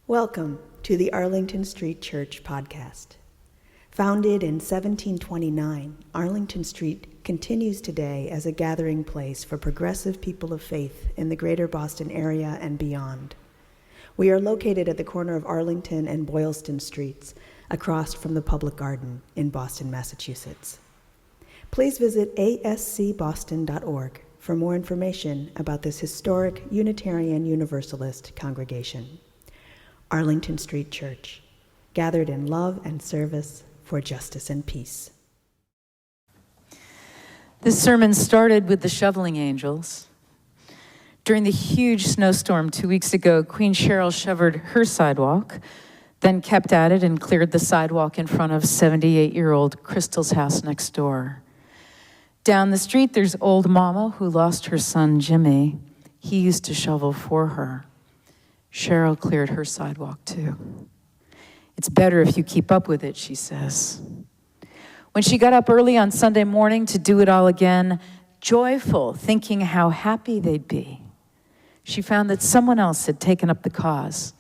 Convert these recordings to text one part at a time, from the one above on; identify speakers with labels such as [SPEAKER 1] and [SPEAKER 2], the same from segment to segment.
[SPEAKER 1] Welcome to the Arlington Street Church podcast. Founded in 1729, Arlington Street continues today as a gathering place for progressive people of faith in the greater Boston area and beyond. We are located at the corner of Arlington and Boylston Streets, across from the Public Garden in Boston, Massachusetts. Please visit ascboston.org for more information about this historic Unitarian Universalist congregation. Arlington Street Church, gathered in love and service for justice and peace.
[SPEAKER 2] This sermon started with the shoveling angels. During the huge snowstorm 2 weeks ago, Queen Cheryl shoveled her sidewalk, then kept at it and cleared the sidewalk in front of 78-year-old Crystal's house next door. Down the street, there's old Mama who lost her son, Jimmy. He used to shovel for her. Cheryl cleared her sidewalk too. It's better if you keep up with it, she says. When she got up early on Sunday morning to do it all again, joyful, thinking how happy they'd be, she found that someone else had taken up the cause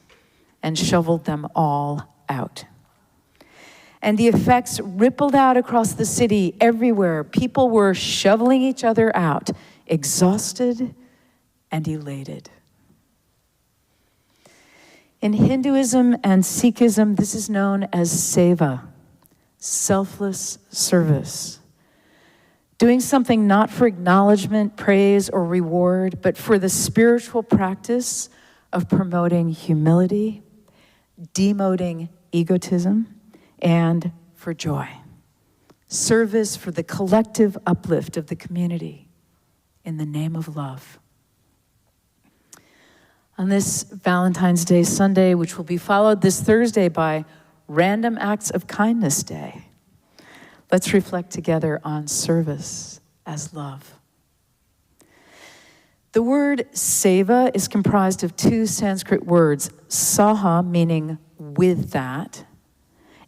[SPEAKER 2] and shoveled them all out. And the effects rippled out across the city everywhere. People were shoveling each other out, exhausted and elated. In Hinduism and Sikhism, this is known as Seva, selfless service. Doing something not for acknowledgement, praise, or reward, but for the spiritual practice of promoting humility, demoting egotism, and for joy. Service for the collective uplift of the community in the name of love. On this Valentine's Day Sunday, which will be followed this Thursday by Random Acts of Kindness Day, let's reflect together on service as love. The word seva is comprised of two Sanskrit words, saha meaning with that,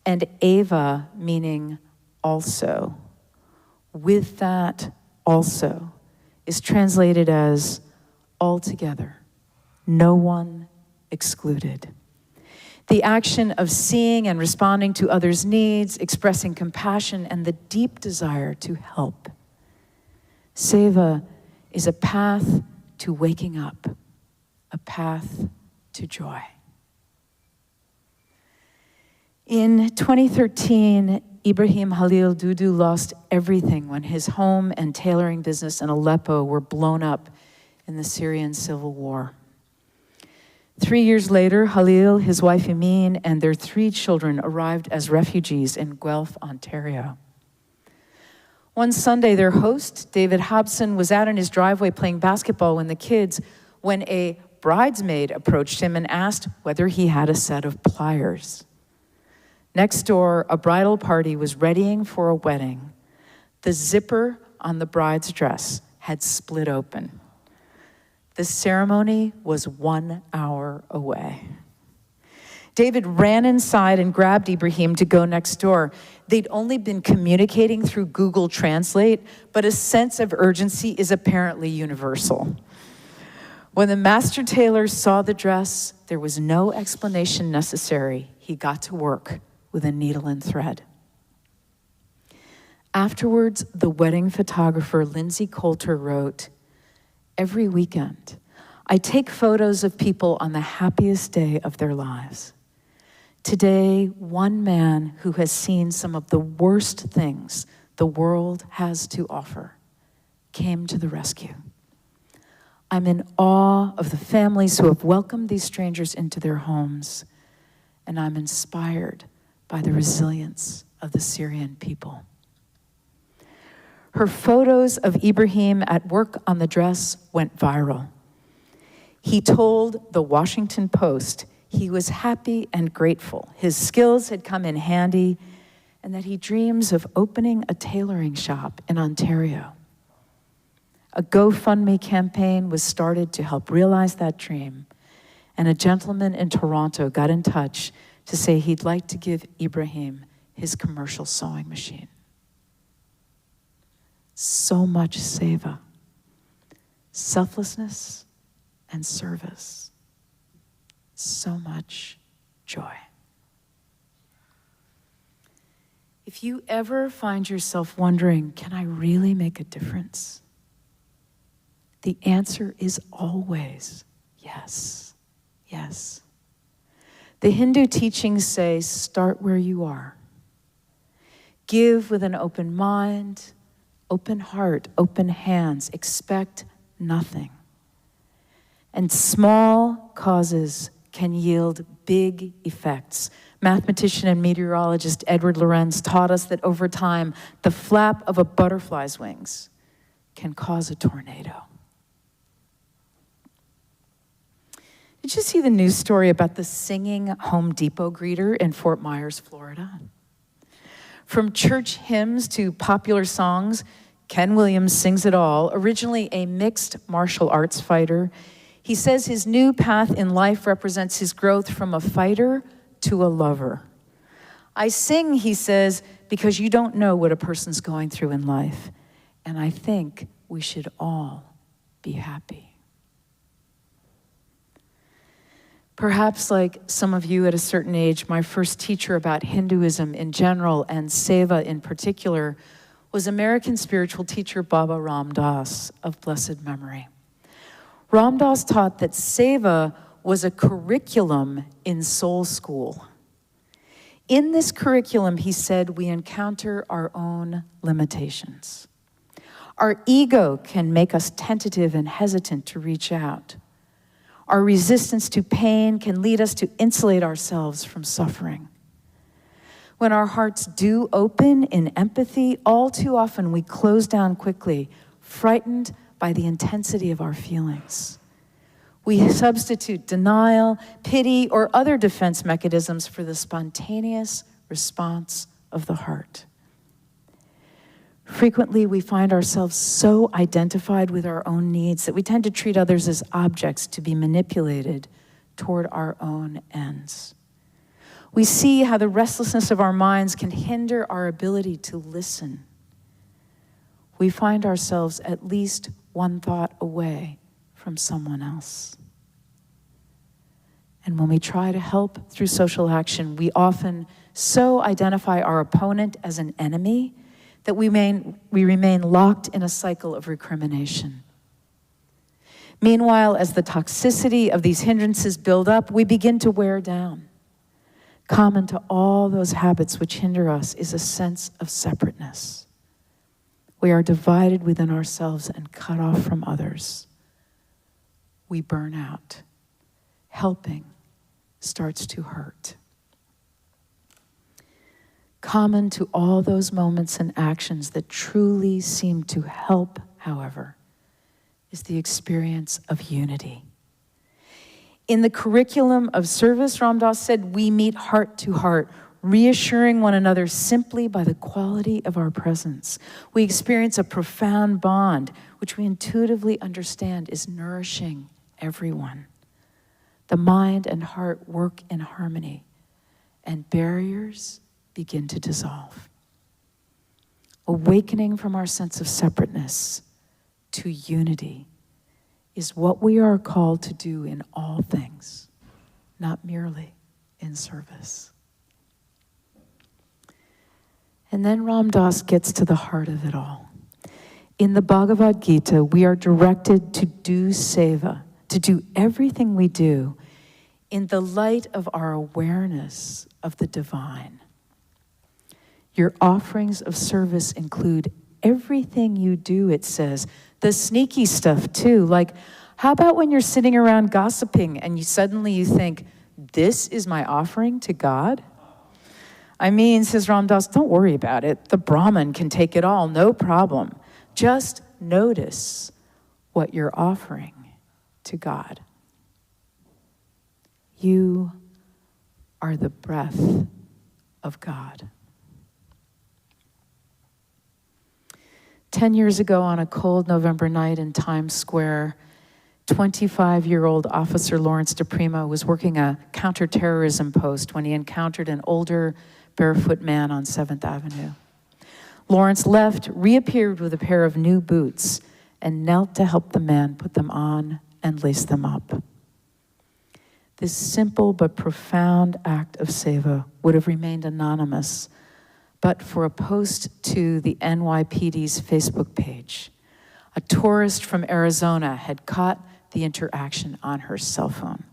[SPEAKER 2] and eva meaning also. With that also is translated as altogether. No one excluded. The action of seeing and responding to others' needs, expressing compassion, and the deep desire to help. Seva is a path to waking up, a path to joy. In 2013, Ibrahim Halil Dudu lost everything when his home and tailoring business in Aleppo were blown up in the Syrian civil war. 3 years later, Halil, his wife Emin, and their 3 children arrived as refugees in Guelph, Ontario. One Sunday, their host, David Hobson, was out in his driveway playing basketball when a bridesmaid approached him and asked whether he had a set of pliers. Next door, a bridal party was readying for a wedding. The zipper on the bride's dress had split open. The ceremony was 1 hour away. David ran inside and grabbed Ibrahim to go next door. They'd only been communicating through Google Translate, but a sense of urgency is apparently universal. When the master tailor saw the dress, there was no explanation necessary. He got to work with a needle and thread. Afterwards, the wedding photographer Lindsay Coulter wrote, "Every weekend, I take photos of people on the happiest day of their lives. Today, one man who has seen some of the worst things the world has to offer came to the rescue. I'm in awe of the families who have welcomed these strangers into their homes, and I'm inspired by the resilience of the Syrian people." Her photos of Ibrahim at work on the dress went viral. He told the Washington Post he was happy and grateful. His skills had come in handy, and that he dreams of opening a tailoring shop in Ontario. A GoFundMe campaign was started to help realize that dream, and a gentleman in Toronto got in touch to say he'd like to give Ibrahim his commercial sewing machine. So much seva, selflessness and service. So much joy. If you ever find yourself wondering, can I really make a difference? The answer is always yes, yes. The Hindu teachings say, start where you are. Give with an open mind, open heart, open hands. Expect nothing. And small causes can yield big effects. Mathematician and meteorologist Edward Lorenz taught us that over time, the flap of a butterfly's wings can cause a tornado. Did you see the news story about the singing Home Depot greeter in Fort Myers, Florida? From church hymns to popular songs, Ken Williams sings it all. Originally a mixed martial arts fighter, he says his new path in life represents his growth from a fighter to a lover. I sing, he says, because you don't know what a person's going through in life, and I think we should all be happy. Perhaps like some of you at a certain age, my first teacher about Hinduism in general and Seva in particular was American spiritual teacher Baba Ram Dass of blessed memory. Ram Dass taught that Seva was a curriculum in soul school. In this curriculum, he said, we encounter our own limitations. Our ego can make us tentative and hesitant to reach out. Our resistance to pain can lead us to insulate ourselves from suffering. When our hearts do open in empathy, all too often we close down quickly, frightened by the intensity of our feelings. We substitute denial, pity, or other defense mechanisms for the spontaneous response of the heart. Frequently, we find ourselves so identified with our own needs that we tend to treat others as objects to be manipulated toward our own ends. We see how the restlessness of our minds can hinder our ability to listen. We find ourselves at least one thought away from someone else. And when we try to help through social action, we often so identify our opponent as an enemy that we remain locked in a cycle of recrimination. Meanwhile, as the toxicity of these hindrances build up, we begin to wear down. Common to all those habits which hinder us is a sense of separateness. We are divided within ourselves and cut off from others. We burn out. Helping starts to hurt. Common to all those moments and actions that truly seem to help, however, is the experience of unity. In the curriculum of service, Ram Dass said, we meet heart to heart, reassuring one another simply by the quality of our presence. We experience a profound bond, which we intuitively understand is nourishing everyone. The mind and heart work in harmony, and barriers begin to dissolve. Awakening from our sense of separateness to unity is what we are called to do in all things, not merely in service. And then Ram Dass gets to the heart of it all. In the Bhagavad Gita, we are directed to do seva, to do everything we do in the light of our awareness of the divine. Your offerings of service include everything you do, it says. The sneaky stuff too, like how about when you're sitting around gossiping and suddenly you think, this is my offering to God? I mean, says Ram Dass, don't worry about it. The Brahman can take it all, no problem. Just notice what you're offering to God. You are the breath of God. 10 years ago on a cold November night in Times Square, 25-year-old Officer Lawrence DePrimo was working a counterterrorism post when he encountered an older, barefoot man on 7th Avenue. Lawrence left, reappeared with a pair of new boots, and knelt to help the man put them on and lace them up. This simple but profound act of Seva would have remained anonymous, but for a post to the NYPD's Facebook page. A tourist from Arizona had caught the interaction on her cell phone.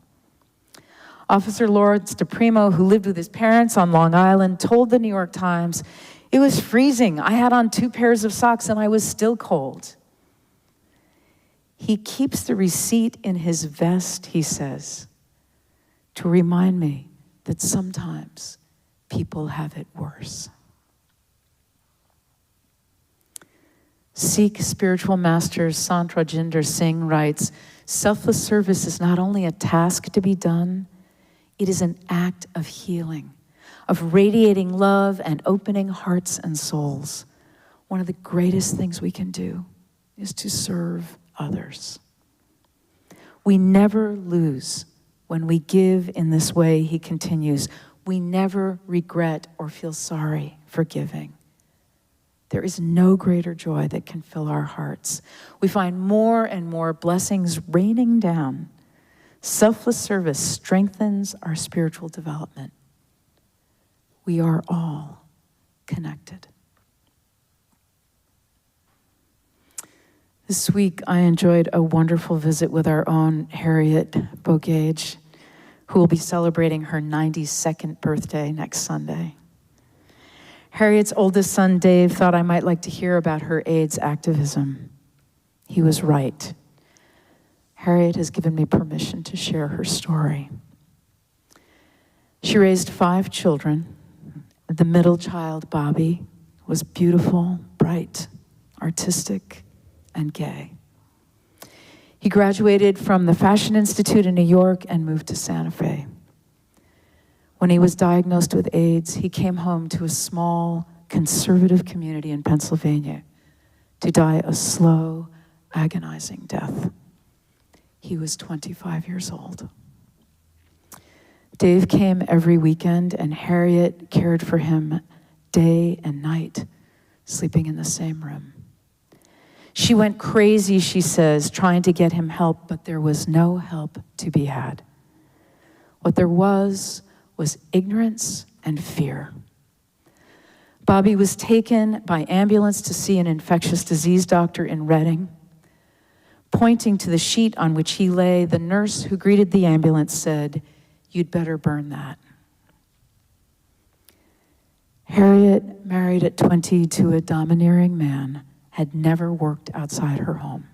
[SPEAKER 2] Officer Lawrence DePrimo, who lived with his parents on Long Island, told the New York Times, "It was freezing. I had on 2 pairs of socks and I was still cold." He keeps the receipt in his vest, he says, to remind me that sometimes people have it worse. Sikh spiritual master Sant Rajinder Singh writes, "Selfless service is not only a task to be done, it is an act of healing, of radiating love and opening hearts and souls. One of the greatest things we can do is to serve others. We never lose when we give in this way," he continues. "We never regret or feel sorry for giving. There is no greater joy that can fill our hearts. We find more and more blessings raining down. Selfless service strengthens our spiritual development. We are all connected." This week, I enjoyed a wonderful visit with our own Harriet Bogage, who will be celebrating her 92nd birthday next Sunday. Harriet's oldest son, Dave, thought I might like to hear about her AIDS activism. He was right. Harriet has given me permission to share her story. She raised 5 children. The middle child, Bobby, was beautiful, bright, artistic, and gay. He graduated from the Fashion Institute in New York and moved to Santa Fe. When he was diagnosed with AIDS, he came home to a small, conservative community in Pennsylvania to die a slow, agonizing death. He was 25 years old. Dave came every weekend, and Harriet cared for him day and night, sleeping in the same room. She went crazy, she says, trying to get him help, but there was no help to be had. What there was ignorance and fear. Bobby was taken by ambulance to see an infectious disease doctor in Reading. Pointing to the sheet on which he lay, the nurse who greeted the ambulance said, "You'd better burn that." Harriet, married at 20 to a domineering man, had never worked outside her home.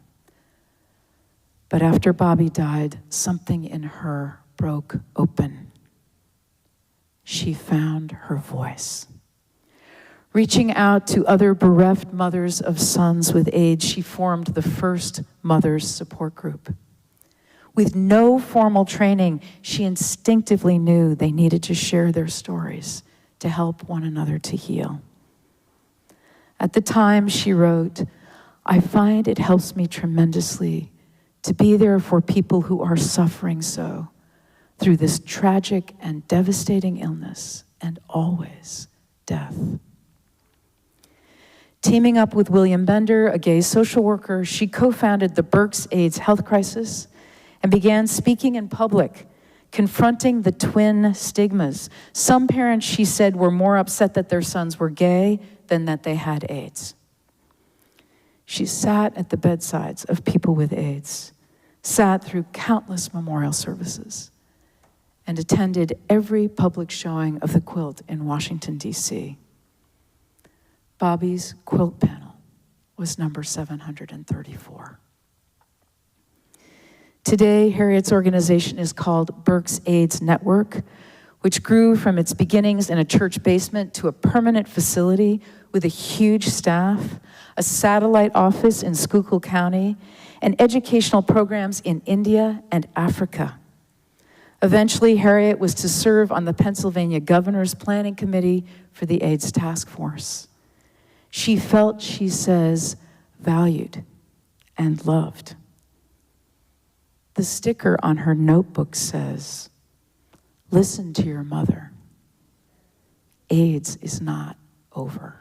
[SPEAKER 2] But after Bobby died, something in her broke open. She found her voice. Reaching out to other bereft mothers of sons with AIDS, she formed the first Mothers Support Group. With no formal training, she instinctively knew they needed to share their stories to help one another to heal. At the time, she wrote, "I find it helps me tremendously to be there for people who are suffering so through this tragic and devastating illness and always death." Teaming up with William Bender, a gay social worker, she co-founded the Berks AIDS Health Crisis and began speaking in public, confronting the twin stigmas. Some parents, she said, were more upset that their sons were gay than that they had AIDS. She sat at the bedsides of people with AIDS, sat through countless memorial services, and attended every public showing of the quilt in Washington, D.C. Bobby's quilt panel was number 734. Today, Harriet's organization is called Berks AIDS Network, which grew from its beginnings in a church basement to a permanent facility with a huge staff, a satellite office in Schuylkill County, and educational programs in India and Africa. Eventually, Harriet was to serve on the Pennsylvania Governor's Planning Committee for the AIDS Task Force. She felt, she says, valued and loved. The sticker on her notebook says, "Listen to your mother. AIDS is not over."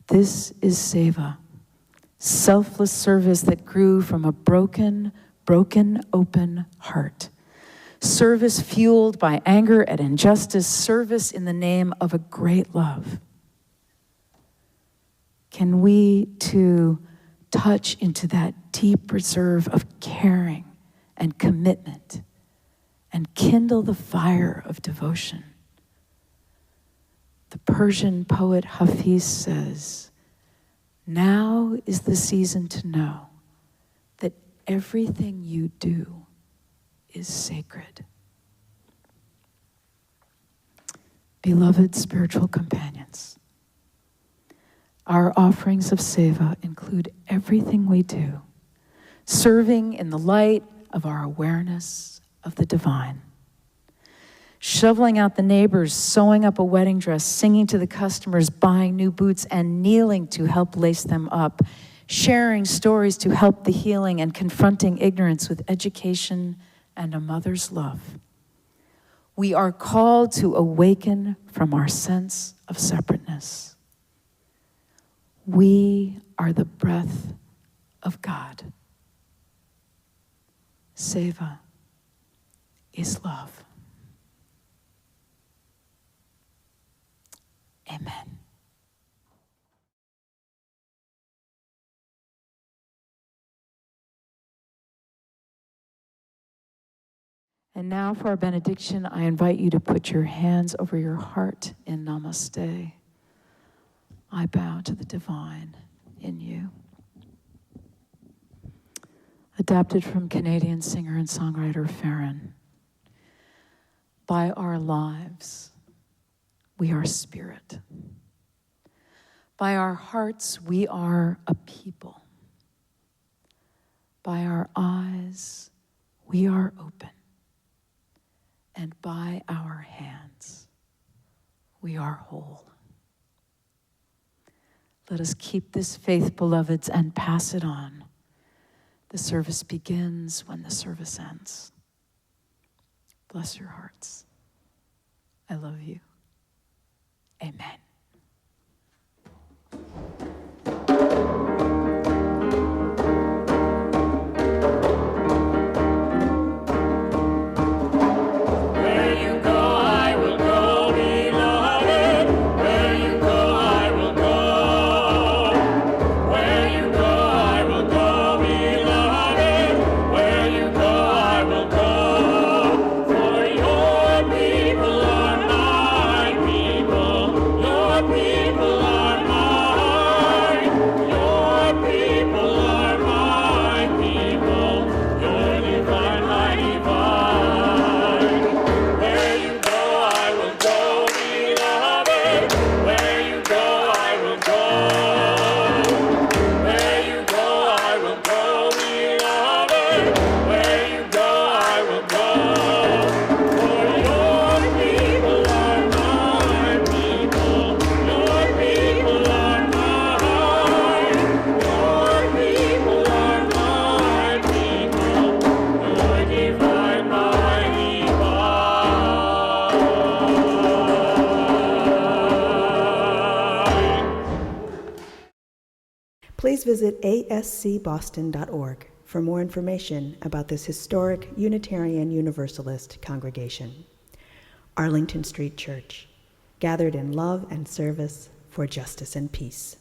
[SPEAKER 2] This is Seva, selfless service that grew from a broken, broken, open heart. Service fueled by anger at injustice, service in the name of a great love. Can we too touch into that deep reserve of caring and commitment and kindle the fire of devotion? The Persian poet Hafiz says, "Now is the season to know that everything you do is sacred." Beloved spiritual companions, our offerings of Seva include everything we do, serving in the light of our awareness of the divine. Shoveling out the neighbors, sewing up a wedding dress, singing to the customers, buying new boots, and kneeling to help lace them up, sharing stories to help the healing, and confronting ignorance with education and a mother's love. We are called to awaken from our sense of separateness. We are the breath of God. Seva is love. Amen. And now for our benediction, I invite you to put your hands over your heart in Namaste. I bow to the divine in you. Adapted from Canadian singer and songwriter Farron. By our lives, we are spirit. By our hearts, we are a people. By our eyes, we are open. And by our hands, we are whole. Let us keep this faith, beloveds, and pass it on. The service begins when the service ends. Bless your hearts. I love you. Amen.
[SPEAKER 1] Please visit ascboston.org for more information about this historic Unitarian Universalist congregation. Arlington Street Church, gathered in love and service for justice and peace.